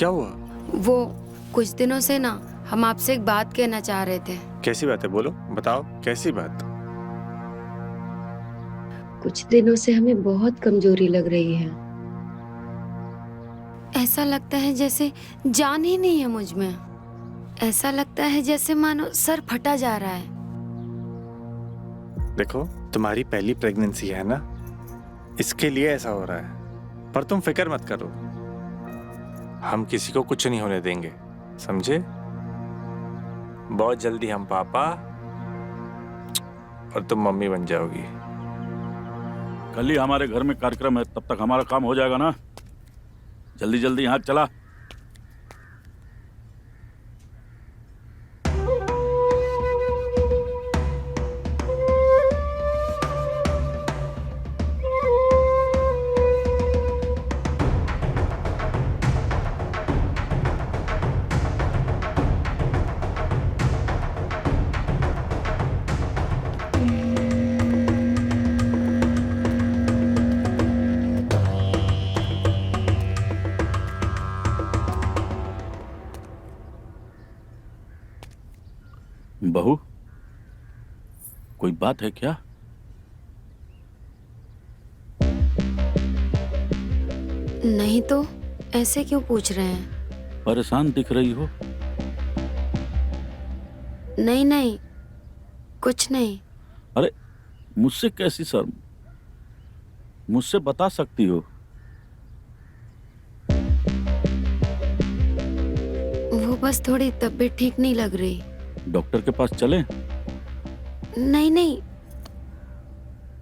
क्या हुआ? वो कुछ दिनों से ना हम आपसे एक बात कहना चाह रहे थे। कैसी बात है, बोलो, बताओ कैसी बात? कुछ दिनों से हमें बहुत कमजोरी लग रही है। ऐसा लगता है जैसे जान ही नहीं है मुझ में। ऐसा लगता है जैसे मानो सर फटा जा रहा है। देखो, तुम्हारी पहली प्रेगनेंसी है ना, इसके लिए ऐसा हो रहा है। पर तुम फिक्र मत करो, हम किसी को कुछ नहीं होने देंगे, समझे? बहुत जल्दी हम पापा और तुम मम्मी बन जाओगी। कल ही हमारे घर में कार्यक्रम है, तब तक हमारा काम हो जाएगा ना। जल्दी जल्दी यहाँ चला। बहू, कोई बात है क्या? नहीं तो ऐसे क्यों पूछ रहे हैं? परेशान दिख रही हो। नहीं नहीं, कुछ नहीं। अरे मुझसे कैसी शर्म? मुझसे बता सकती हो। वो बस थोड़ी तबीयत ठीक नहीं लग रही। डॉक्टर के पास चलें? नहीं नहीं,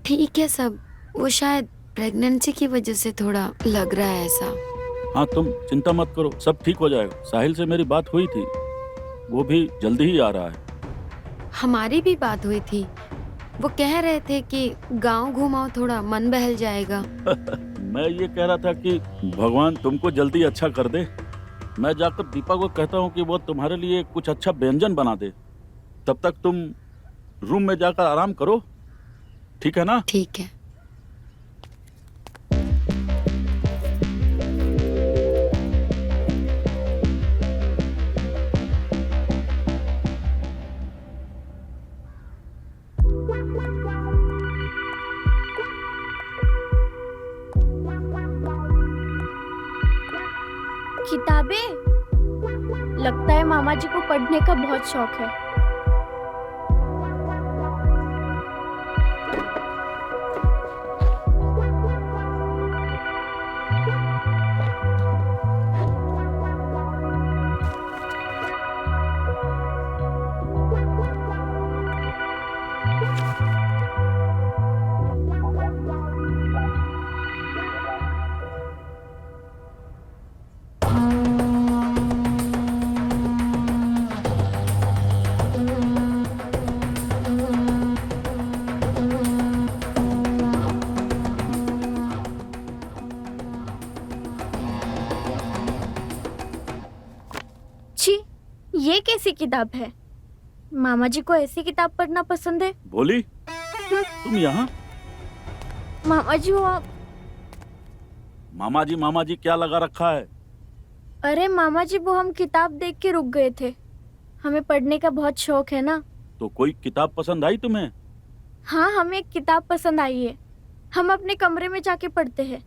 ठीक है सब। वो शायद प्रेगनेंसी की वजह से थोड़ा लग रहा है ऐसा। हाँ, तुम चिंता मत करो, सब ठीक हो जाएगा। साहिल से मेरी बात हुई थी, वो भी जल्दी ही आ रहा है। हमारी भी बात हुई थी। वो कह रहे थे कि गांव घुमाओ, थोड़ा मन बहल जाएगा। मैं ये कह रहा था कि भगवान तुमको जल्दी अच्छा कर दे। मैं जाकर दीपा को कहता हूँ कि वो तुम्हारे लिए कुछ अच्छा व्यंजन बना दे। तब तक तुम रूम में जाकर आराम करो, ठीक है ना? ठीक है। किताबें? लगता है मामा जी को पढ़ने का बहुत शौक है। छी, ये कैसी किताब है? मामा जी को ऐसी किताब पढ़ना पसंद है। भोली, तुम यहाँ? मामा जी वो आप। मामा जी क्या लगा रखा है? अरे मामा जी, वो हम किताब देख के रुक गए थे। हमें पढ़ने का बहुत शौक है ना। तो कोई किताब पसंद आई तुम्हें? हाँ, हमें एक किताब पसंद आई है। हम अपने कमरे में जाके पढ़ते हैं।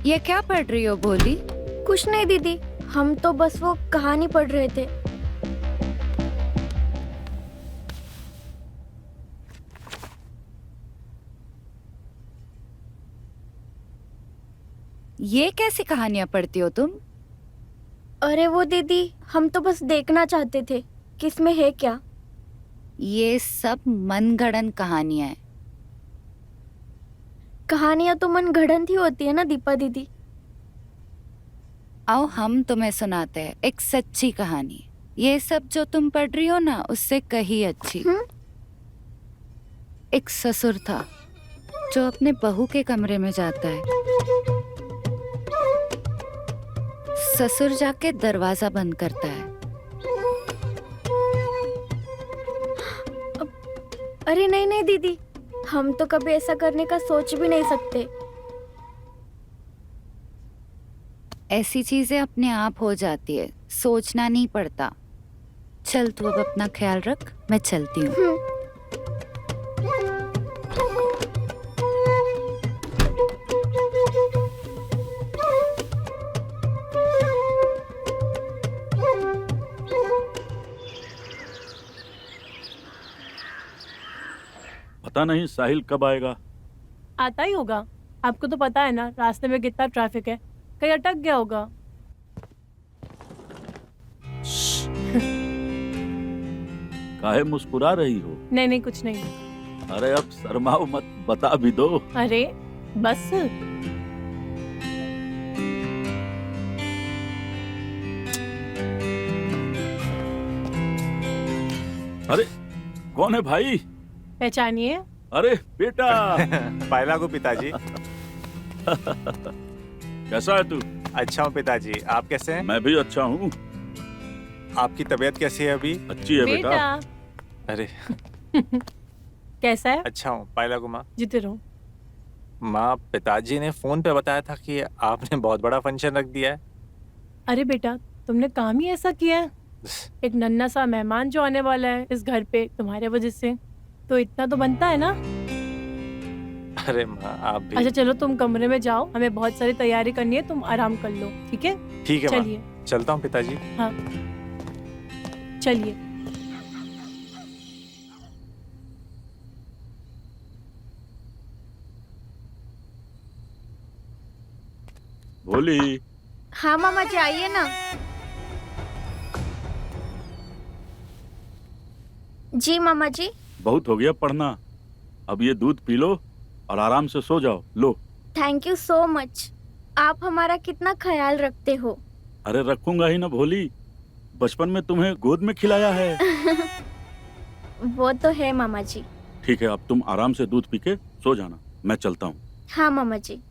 ये क्या पढ़ रही हो भोली? कुछ नहीं दीदी, हम तो बस वो कहानी पढ़ रहे थे। ये कैसी कहानियां पढ़ती हो तुम? अरे वो दीदी, हम तो बस देखना चाहते थे कि इसमें है क्या। ये सब मनगढ़ंत कहानियां हैं। कहानियां तो मन गढ़ंत ही होती है ना दीपा दीदी। आओ हम तुम्हें सुनाते हैं एक सच्ची कहानी। ये सब जो तुम पढ़ रही हो ना, उससे कहीं अच्छी। एक ससुर था जो अपने बहू के कमरे में जाता है। ससुर जाके दरवाजा बंद करता है। अरे नहीं नहीं दीदी, हम तो कभी ऐसा करने का सोच भी नहीं सकते। ऐसी चीजें अपने आप हो जाती है, सोचना नहीं पड़ता। चल तू अब अपना ख्याल रख, मैं चलती हूँ। पता नहीं साहिल कब आएगा। आता ही होगा, आपको तो पता है ना रास्ते में कितना ट्रैफिक है, कहीं अटक गया होगा। काहे मुस्कुरा रही हो? नहीं नहीं कुछ नहीं। अरे अब शर्माओ मत, बता भी दो। अरे बस। अरे कौन है भाई? पहचानिए। अरे बेटा। पायला को पिताजी। कैसा है तू? अच्छा हूँ पिताजी, आप कैसे हैं? मैं भी अच्छा हूँ। आपकी तबीयत कैसी है अभी? अच्छी है बेटा। अरे कैसा है? अच्छा हूँ पायला को माँ। जीते रहो। माँ, पिताजी ने फोन पे बताया था कि आपने बहुत बड़ा फंक्शन रख दिया है। अरे बेटा, तुमने काम ही ऐसा किया है। एक नन्हा सा मेहमान जो आने वाला है इस घर पे तुम्हारे वजह से, तो इतना तो बनता है ना। अरे माँ आप भी। अच्छा चलो तुम कमरे में जाओ, हमें बहुत सारी तैयारी करनी है, तुम आराम कर लो, ठीक है? ठीक है माँ, चलिए। चलता हूँ पिताजी। हाँ चलिए। भोली। हाँ मामा जी, आइए ना। जी मामा जी। बहुत हो गया पढ़ना, अब ये दूध पी लो और आराम से सो जाओ। लो। थैंक यू सो मच, आप हमारा कितना ख्याल रखते हो। अरे रखूंगा ही ना भोली, बचपन में तुम्हें गोद में खिलाया है। वो तो है मामा जी। ठीक है, अब तुम आराम से दूध पी के सो जाना, मैं चलता हूँ। हाँ मामा जी।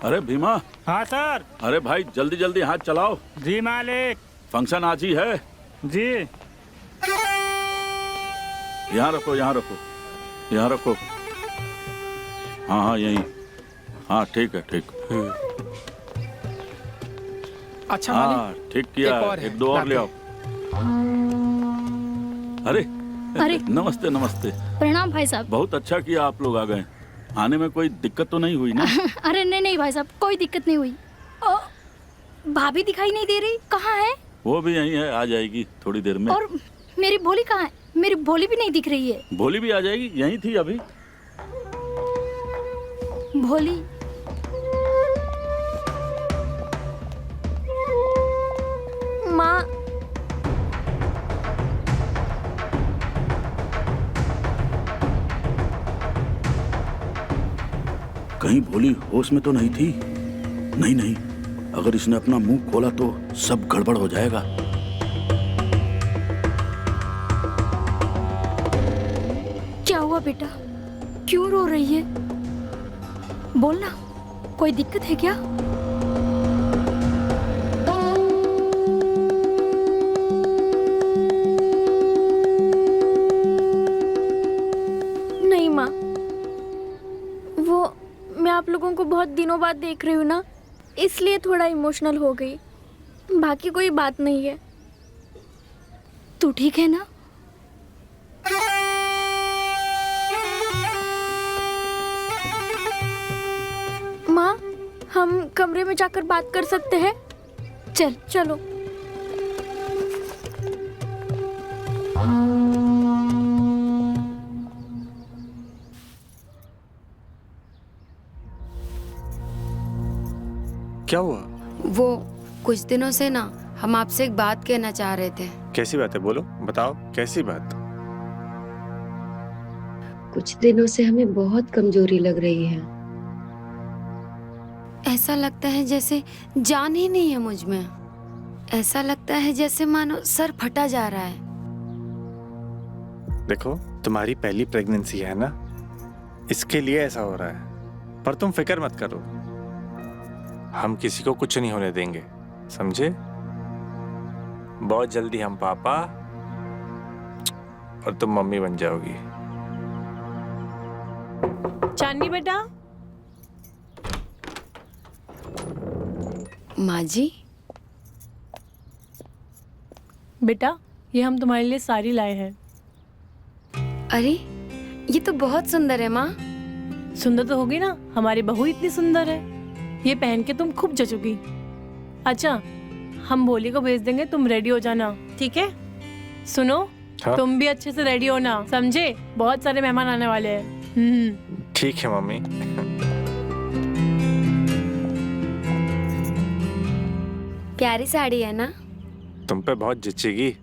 अरे भीमा, हाँ सर। अरे भाई जल्दी जल्दी हाथ चलाओ, जी मालिक। फंक्शन आज ही है। जी। यहाँ रखो, यहाँ रखो, यहाँ रखो। हाँ हाँ यहीं। हाँ ठीक है, ठीक। अच्छा हाँ मालिक। ठीक किया, एक और है, एक दो और ले आओ। अरे अरे नमस्ते नमस्ते। प्रणाम भाई साहब। बहुत अच्छा किया आप लोग आ गए। आने में कोई दिक्कत तो नहीं हुई ना? अरे नहीं नहीं भाई साहब, कोई दिक्कत नहीं हुई। भाभी दिखाई नहीं दे रही, कहाँ है? वो भी यहीं है, आ जाएगी थोड़ी देर में। और मेरी भोली कहाँ है? मेरी भोली भी नहीं दिख रही है। भोली भी आ जाएगी, यहीं थी अभी। भोली माँ, कहीं भोली होश में तो नहीं थी? नहीं नहीं, अगर इसने अपना मुंह खोला तो सब गड़बड़ हो जाएगा। क्या हुआ बेटा? क्यों रो रही है? बोलना, कोई दिक्कत है क्या? नहीं माँ, वो मैं आप लोगों को बहुत दिनों बाद देख रही हूँ ना, इसलिए थोड़ा इमोशनल हो गई। बाकी कोई बात नहीं है। तू ठीक है ना? माँ, हम कमरे में जाकर बात कर सकते हैं? चल चलो। क्या हुआ? वो कुछ दिनों से ना हम आपसे एक बात कहना चाह रहे थे। कैसी बात है, बोलो, बताओ कैसी बात? कुछ दिनों से हमें बहुत कमजोरी लग रही है। ऐसा लगता है जैसे जान ही नहीं है मुझ में। ऐसा लगता है जैसे मानो सर फटा जा रहा है। देखो, तुम्हारी पहली प्रेगनेंसी है ना, इसके लिए ऐसा हो रहा है। पर तुम फिक्र मत करो, हम किसी को कुछ नहीं होने देंगे, समझे? बहुत जल्दी हम पापा और तुम मम्मी बन जाओगी। चांदनी बेटा। माँ जी। बेटा, ये हम तुम्हारे लिए साड़ी लाए हैं। अरे, ये तो बहुत सुंदर है माँ। सुंदर तो होगी ना, हमारी बहू इतनी सुंदर है। ये पहन के तुम खूब जचोगी। अच्छा, हम भोली को भेज देंगे, तुम रेडी हो जाना, ठीक है? सुनो, हाँ? तुम भी अच्छे से रेडी होना, समझे? बहुत सारे मेहमान आने वाले हैं। ठीक है मम्मी। प्यारी साड़ी है ना? तुम पे बहुत जचेगी।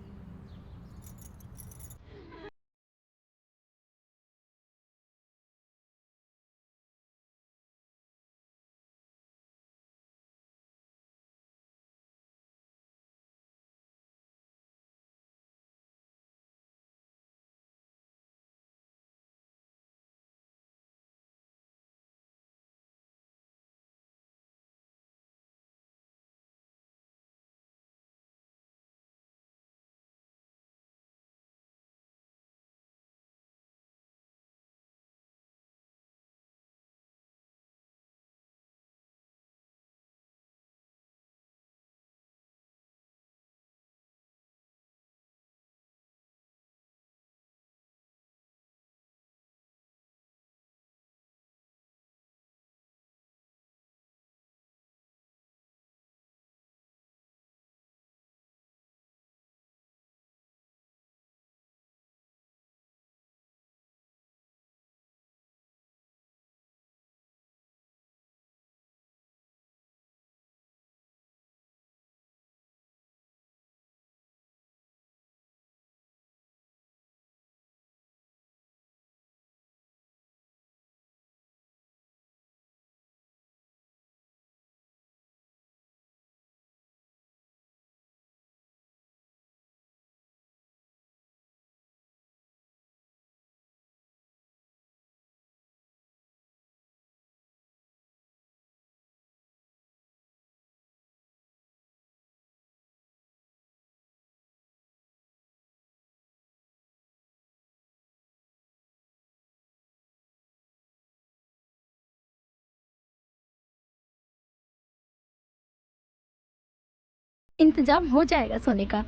इंतजाम हो जाएगा सोने का।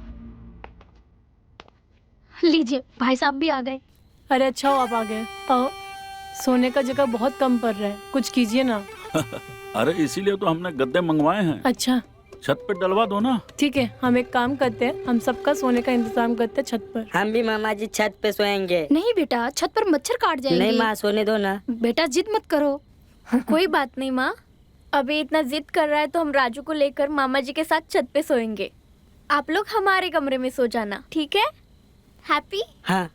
लीजिए भाई साहब भी आ गए। अरे अच्छा हो आप आ गए। सोने का जगह बहुत कम पड़ रहा है, कुछ कीजिए ना। अरे इसीलिए तो हमने गद्दे मंगवाए हैं। अच्छा छत पे डलवा दो ना। ठीक है, हम एक काम करते हैं, हम सबका सोने का इंतजाम करते हैं छत पर। हम भी मामा जी छत पे सोएंगे। नहीं बेटा, छत पर मच्छर काट जाएंगे। नहीं माँ, सोने दो ना। बेटा जिद मत करो। कोई बात नहीं माँ, अभी इतना जिद कर रहा है तो हम राजू को लेकर मामा जी के साथ छत पे सोएंगे। आप लोग हमारे कमरे में सो जाना, ठीक है? हैप्पी? हाँ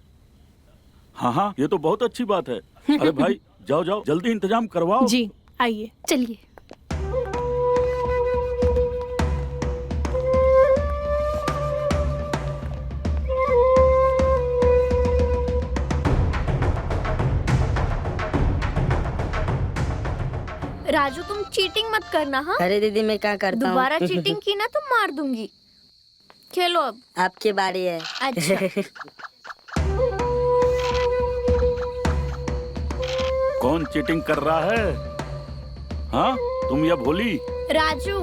हाँ हाँ, ये तो बहुत अच्छी बात है। अरे भाई जाओ जाओ, जल्दी इंतजाम करवाओ। जी आइए। चलिए। राजू तुम चीटिंग मत करना। हाँ, अरे दीदी मैं क्या करता हूँ। दोबारा चीटिंग की ना तो मार दूंगी। खेलो अब। आपकी बारी है। अच्छा। कौन चीटिंग कर रहा है? हाँ तुम या भोली? राजू।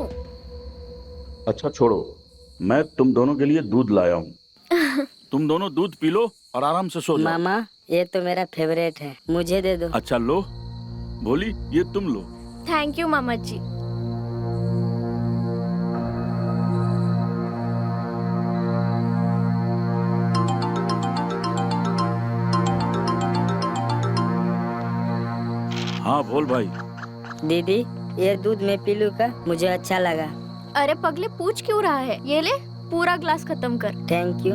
अच्छा छोड़ो, मैं तुम दोनों के लिए दूध लाया हूँ। तुम दोनों दूध पी लो और आराम से सो जाओ। मामा ये तो मेरा फेवरेट है, मुझे दे दो। अच्छा लो, भोली ये तुम लो। थैंक यू मामा जी। हाँ बोल भाई। दीदी ये दूध मैं पी लूं का? मुझे अच्छा लगा। अरे पगले पूछ क्यों रहा है? ये ले पूरा ग्लास खत्म कर। Thank you.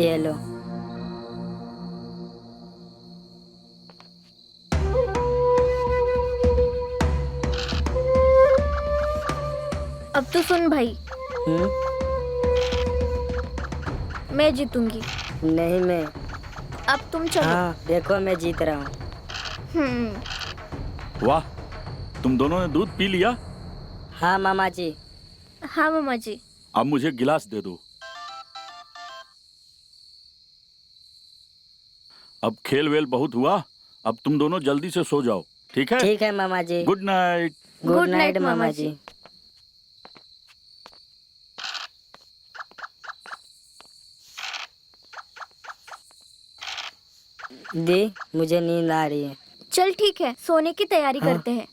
ये लो। अब तो सुन भाई, मैं जीतूंगी। नहीं मैं। अब तुम चलो। हाँ देखो मैं जीत रहा हूँ। वाह, तुम दोनों ने दूध पी लिया। हाँ मामा जी। हाँ मामा जी। अब मुझे गिलास दे दो। अब खेल वेल बहुत हुआ, अब तुम दोनों जल्दी से सो जाओ, ठीक है? ठीक है मामा जी। Good night. गुड नाइट मामा जी। दी मुझे नींद आ रही है। चल ठीक है, सोने की तैयारी करते हैं।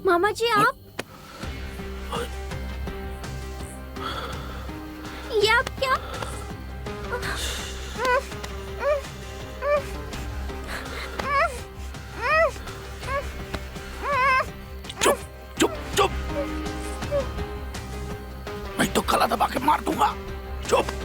मामा जी आप ये आप क्या? चुप चुप चुप, मैं तो गला दबा के मार दूंगा। चुप।